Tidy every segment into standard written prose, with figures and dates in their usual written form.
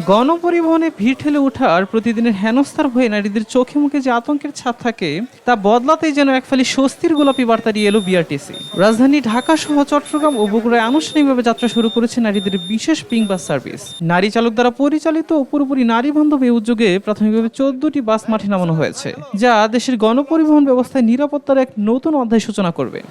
গণপরিবহনে ভিড় ঠেলে ওঠার প্রতিদিনের হেনস্থার ভয়ে নারীদের চোখে মুখে যে আতঙ্কের ছাপ থাকে তা বদলাতেই যেন এক ফালি স্বস্তির গোলাপি বার্তা দিয়ে এলো বিআরটিসি। রাজধানী ঢাকা সহ চট্টগ্রাম ও বগুড়ায় আনুষ্ঠানিকভাবে যাত্রা শুরু করেছে নারীদের বিশেষ পিঙ্ক বাস সার্ভিস। নারী চালক দ্বারা পরিচালিত ও পুরোপুরি নারী বান্ধব এই উদ্যোগে প্রাথমিকভাবে 14টি বাস মাঠে নামানো হয়েছে, যা দেশের গণপরিবহন ব্যবস্থায় নিরাপত্তার এক নতুন অধ্যায় সূচনা করবে।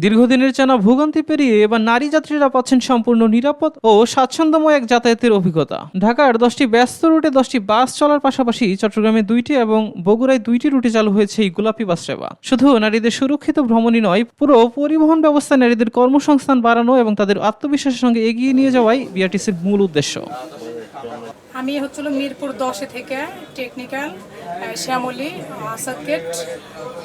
দীর্ঘদিনের চেনা ভোগান্তি পেরিয়ে এবার নারী যাত্রীরা পাচ্ছেন সম্পূর্ণ নিরাপদ ও স্বাচ্ছন্দ্যময় এক যাতায়াতের অভিজ্ঞতা। ঢাকার 10টি ব্যস্ত রুটে 10টি বাস চলার পাশাপাশি চট্টগ্রামে 2টি এবং বগুড়ায় 2টি রুটে চালু হয়েছে এই গোলাপি বাস সেবা। শুধু নারীদের সুরক্ষিত ভ্রমণই নয়, পুরো পরিবহন ব্যবস্থায় নারীদের কর্মসংস্থান বাড়ানো এবং তাদের আত্মবিশ্বাসের সঙ্গে এগিয়ে নিয়ে যাওয়াই বিআরটিসির মূল উদ্দেশ্য। আমি হচ্ছিল মিরপুর 10 থেকে টেকনিক্যাল শ্যামলী সার্কিট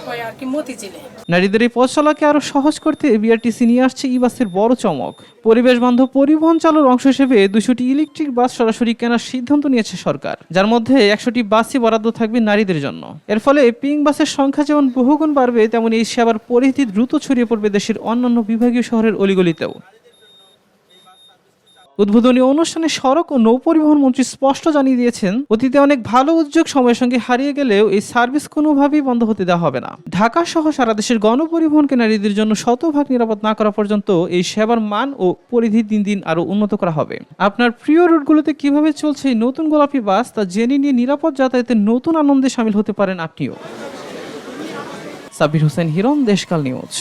হয় আর কি মতিঝিলে। নারীদের এই পথ চলাকে আরো সহজ করতে বিআরটিসি নিয়ে আসছে ই বাসের বড় চমক। পরিবেশ বান্ধব পরিবহন চালুর অংশ হিসেবে 200টি ইলেকট্রিক বাস সরাসরি কেনার সিদ্ধান্ত নিয়েছে সরকার, যার মধ্যে 100টি বাসই বরাদ্দ থাকবে নারীদের জন্য। এর ফলে পিঙ্ক বাসের সংখ্যা যেমন বহুগুণ বাড়বে, তেমন এই সেবার পরিধি দ্রুত ছড়িয়ে পড়বে দেশের অন্যান্য বিভাগীয় শহরের অলিগলিতেও। উদ্বোধনী অনুষ্ঠানে সড়ক ও নৌপরিবহন মন্ত্রী স্পষ্ট জানিয়ে দিয়েছেন, অতীতে অনেক ভালো উদ্যোগ সময়ের সঙ্গে হারিয়ে গেলেও এই সার্ভিস কোনোভাবেই বন্ধ হতে দেওয়া হবে না। ঢাকা সহ সারা দেশের গণপরিবহনকে নারীদের জন্য শতভাগ নিরাপদ না করা পর্যন্ত এই সেবার মান ও পরিধি দিন দিন আরো উন্নত করা হবে। আপনার প্রিয় রুটগুলোতে কিভাবে চলছে এই নতুন গোলাপি বাস তা জেনে নিয়ে নিরাপদ যাতায়াতের নতুন আনন্দে শামিল হতে পারেন আপনিও। সাব্বির হোসেন হিরণ, দেশকাল নিউজ।